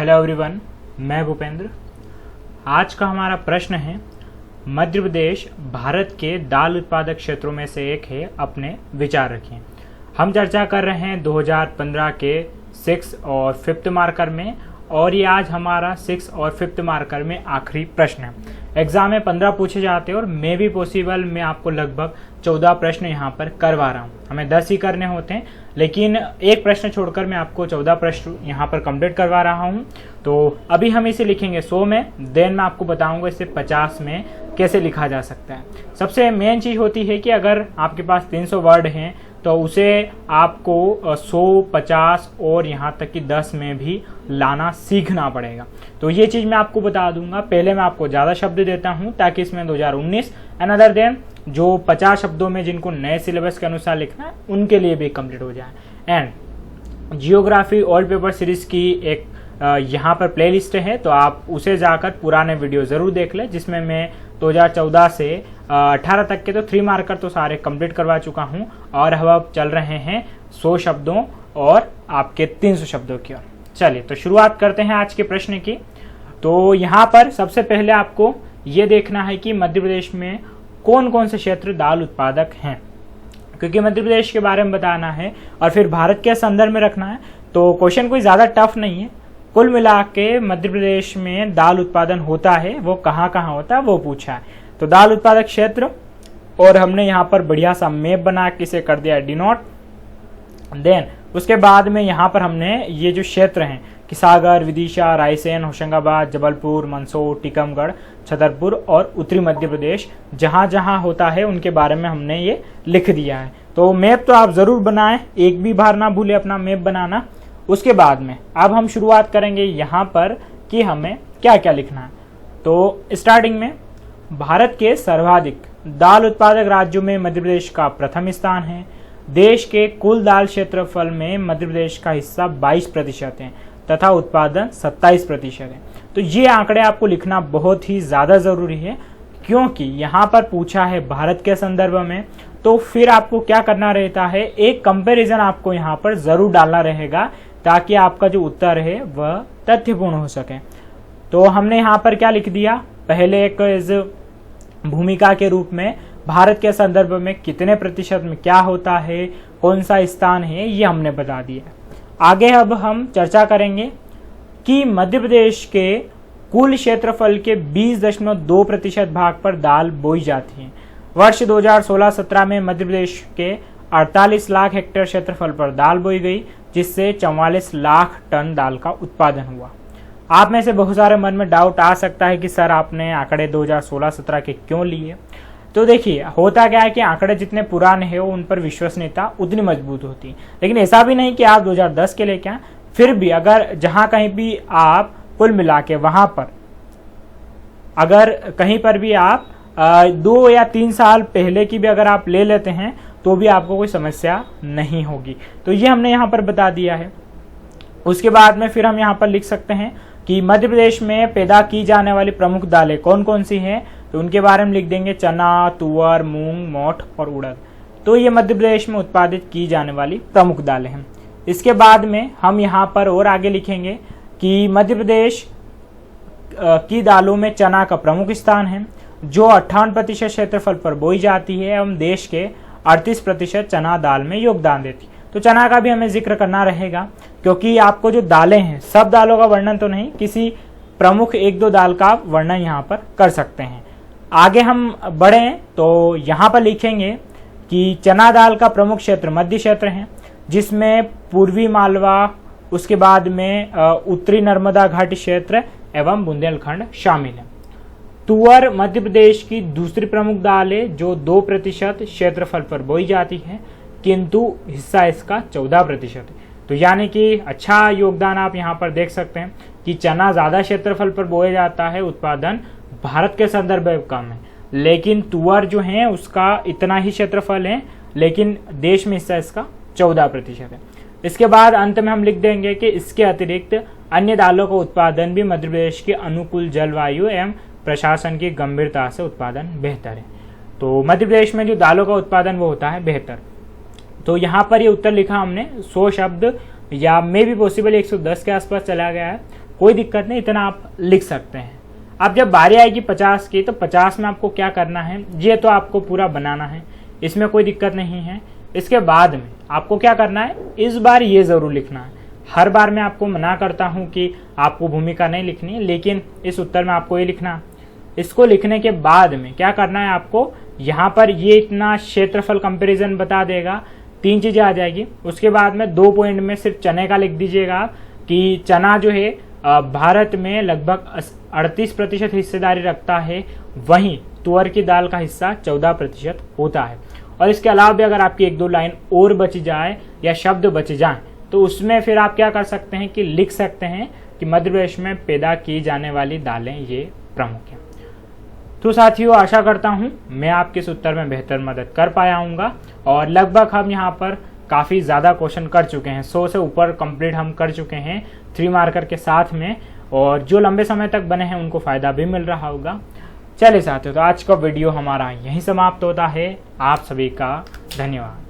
Hello everyone, मैं भूपेंद्र। आज का हमारा प्रश्न है, मध्य प्रदेश भारत के दाल उत्पादक क्षेत्रों में से एक है, अपने विचार रखें। हम चर्चा कर रहे हैं 2015 के 6 और 5th मार्कर में, और ये आज हमारा 6 और 5th मार्कर में आखिरी प्रश्न है। एग्जाम में 15 पूछे जाते हैं और मे भी पॉसिबल मैं आपको लगभग 14 प्रश्न यहाँ पर करवा रहा हूँ। हमें 10 ही करने होते हैं, लेकिन एक प्रश्न छोड़कर मैं आपको 14 प्रश्न यहाँ पर कंप्लीट करवा रहा हूँ। तो अभी हम इसे लिखेंगे 100 में, देन मैं आपको बताऊंगा इसे 50 में कैसे लिखा जा सकता है। सबसे मेन चीज़ होती है कि अगर आपके पास 300 वर्ड हैं तो उसे आपको 100, 50 और यहाँ तक कि 10 में भी लाना सीखना पड़ेगा। तो ये चीज़ मैं आपको बता दूंगा। पहले मैं आपको ज़्यादा शब्द देता हूँ ताकि इसमें 2019 अनदर देन जो 50 शब्दों में जिनको नए सिलेबस के अनुसार लिखना है उनके लिए भी कंप्लीट हो जाए। And geography old paper series की एक यहाँ पर प्लेलिस्ट है, तो आप उसे जाकर पुराने वीडियो ज़रूर देख लें, जिसमें मैं 2014 से 18 तक के तो 3 मार्कर तो सारे कंप्लीट करवा चुका हूँ, और हम अब चल रहे हैं 100 शब्दों और आपके 300 शब्दों की ओर। चलिए तो शुरुआत करते हैं आज के प्रश्न की। तो यहाँ पर सबसे पहले आपको ये देखना है कि मध्य प्रदेश में कौन कौन से क्षेत्र दाल उत्पादक हैं, क्योंकि मध्य प्रदेश के बारे में बताना है और फिर भारत के संदर्भ में रखना है। तो क्वेश्चन कोई ज़्यादा टफ नहीं है। कुल मिला के मध्य प्रदेश में दाल उत्पादन होता है, वो कहाँ कहाँ होता है वो पूछा है। तो दाल उत्पादक क्षेत्र, और हमने यहाँ पर बढ़िया सा मैप बना के इसे कर दिया डिनोट। देन उसके बाद में यहाँ पर हमने ये जो क्षेत्र हैं कि सागर, विदिशा, रायसेन, होशंगाबाद, जबलपुर, मंदसौर, टीकमगढ़, छतरपुर और उत्तरी मध्य प्रदेश जहाँ जहाँ होता है उनके बारे में हमने ये लिख दिया है। तो मैप तो आप ज़रूर बनाएं, एक भी बार ना भूलें अपना मैप बनाना। उसके बाद में अब हम शुरुआत करेंगे यहाँ पर कि हमें क्या क्या लिखना है। तो स्टार्टिंग में भारत के सर्वाधिक दाल उत्पादक राज्यों में मध्य प्रदेश का प्रथम स्थान है। देश के कुल दाल क्षेत्रफल में मध्य प्रदेश का हिस्सा 22% है तथा उत्पादन 27% है। तो ये आंकड़े आपको लिखना बहुत ही ज़्यादा ज़रूरी है, क्योंकि यहाँ पर पूछा है भारत के संदर्भ में। तो फिर आपको क्या करना रहता है, एक कंपैरिजन आपको यहाँ पर ज़रूर डालना रहेगा ताकि आपका जो उत्तर है वह तथ्यपूर्ण हो सके। तो हमने यहाँ पर क्या लिख दिया, पहले एक इस भूमिका के रूप में भारत के संदर्भ में कितने प्रतिशत में क्या होता है, कौन सा स्थान है, ये हमने बता दिया। आगे अब हम चर्चा करेंगे कि मध्य प्रदेश के कुल क्षेत्रफल के 20.2% भाग पर दाल बोई जाती है। वर्ष 2016-17 में मध्य प्रदेश के 48 लाख हेक्टेयर क्षेत्रफल पर दाल बोई गई, जिससे 44 लाख टन दाल का उत्पादन हुआ। आप में से बहुत सारे मन में डाउट आ सकता है कि सर आपने आंकड़े 2016-17 के क्यों लिए। तो देखिए, होता क्या है कि आंकड़े जितने पुराने हैं उन पर विश्वसनीयता उतनी मजबूत होती है, लेकिन ऐसा भी नहीं कि आप 2010 के लेके आए। फिर भी अगर जहां कहीं भी आप कुल मिला के वहां पर अगर कहीं पर भी आप 2 या 3 साल पहले की भी अगर आप ले लेते हैं तो भी आपको कोई समस्या नहीं होगी। तो ये हमने यहाँ पर बता दिया है। उसके बाद में फिर हम यहाँ पर लिख सकते हैं कि मध्य प्रदेश में पैदा की जाने वाली प्रमुख दालें कौन कौन सी हैं, तो उनके बारे में लिख देंगे चना, तुअर, मूंग, मोठ और उड़द। तो ये मध्य प्रदेश में उत्पादित की जाने वाली प्रमुख दालें हैं। इसके बाद में हम यहाँ पर और आगे लिखेंगे कि मध्य प्रदेश की दालों में चना का प्रमुख स्थान है, जो 58% क्षेत्रफल पर बोई जाती है एवं देश के 38% चना दाल में योगदान देती है। तो चना का भी हमें जिक्र करना रहेगा, क्योंकि आपको जो दालें हैं, सब दालों का वर्णन तो नहीं, किसी प्रमुख 1-2 दाल का वर्णन यहाँ पर कर सकते हैं। आगे हम बढ़ें तो यहाँ पर लिखेंगे कि चना दाल का प्रमुख क्षेत्र मध्य क्षेत्र है, जिसमें पूर्वी मालवा, उसके बाद में उत्तरी नर्मदा घाटी क्षेत्र एवं बुंदेलखंड शामिल है। तुअर मध्य प्रदेश की दूसरी प्रमुख दाल है, जो 2% क्षेत्रफल पर बोई जाती है, किंतु हिस्सा इसका 14% है। तो यानी कि अच्छा योगदान आप यहाँ पर देख सकते हैं कि चना ज़्यादा क्षेत्रफल पर बोया जाता है, उत्पादन भारत के संदर्भ में कम है, लेकिन तुअर जो है उसका इतना ही क्षेत्रफल है, लेकिन देश में हिस्सा इसका 14% है। इसके बाद अंत में हम लिख देंगे कि इसके अतिरिक्त अन्य दालों का उत्पादन भी मध्य प्रदेश के अनुकूल जलवायु एवं प्रशासन की गंभीरता से उत्पादन बेहतर है। तो मध्य प्रदेश में जो दालों का उत्पादन वो होता है बेहतर। तो यहाँ पर ये उत्तर लिखा हमने 100 शब्द या मे भी पॉसिबल 110 के आसपास चला गया है। कोई दिक्कत नहीं, इतना आप लिख सकते हैं। अब जब बारी आएगी 50 की, तो 50 में आपको क्या करना है, ये तो आपको पूरा बनाना है, इसमें कोई दिक्कत नहीं है। इसके बाद में आपको क्या करना है, इस बार ये ज़रूर लिखना है। हर बार मैं आपको मना करता हूँ कि आपको भूमिका नहीं लिखनी है, लेकिन इस उत्तर में आपको ये लिखना। इसको लिखने के बाद में क्या करना है, आपको यहाँ पर ये इतना क्षेत्रफल कंपैरिजन बता देगा, 3 चीज़ें आ जाएगी। उसके बाद में 2 पॉइंट में सिर्फ चने का लिख दीजिएगा कि चना जो है भारत में लगभग 38% हिस्सेदारी रखता है, वहीं तुअर की दाल का हिस्सा 14% होता है। और इसके अलावा भी अगर आपकी 1-2 लाइन और बच जाए या शब्द बच जाए, तो उसमें फिर आप क्या कर सकते हैं कि लिख सकते हैं कि मध्य प्रदेश में पैदा की जाने वाली दालें ये प्रमुख हैं। तो साथियों, आशा करता हूँ मैं आपके इस उत्तर में बेहतर मदद कर पाया हूँगा। और लगभग हम यहाँ पर काफ़ी ज़्यादा क्वेश्चन कर चुके हैं, 100 से ऊपर कंप्लीट हम कर चुके हैं 3 मार्कर के साथ में, और जो लंबे समय तक बने हैं उनको फ़ायदा भी मिल रहा होगा। चलिए साथियों, तो आज का वीडियो हमारा यहीं समाप्त होता है। आप सभी का धन्यवाद।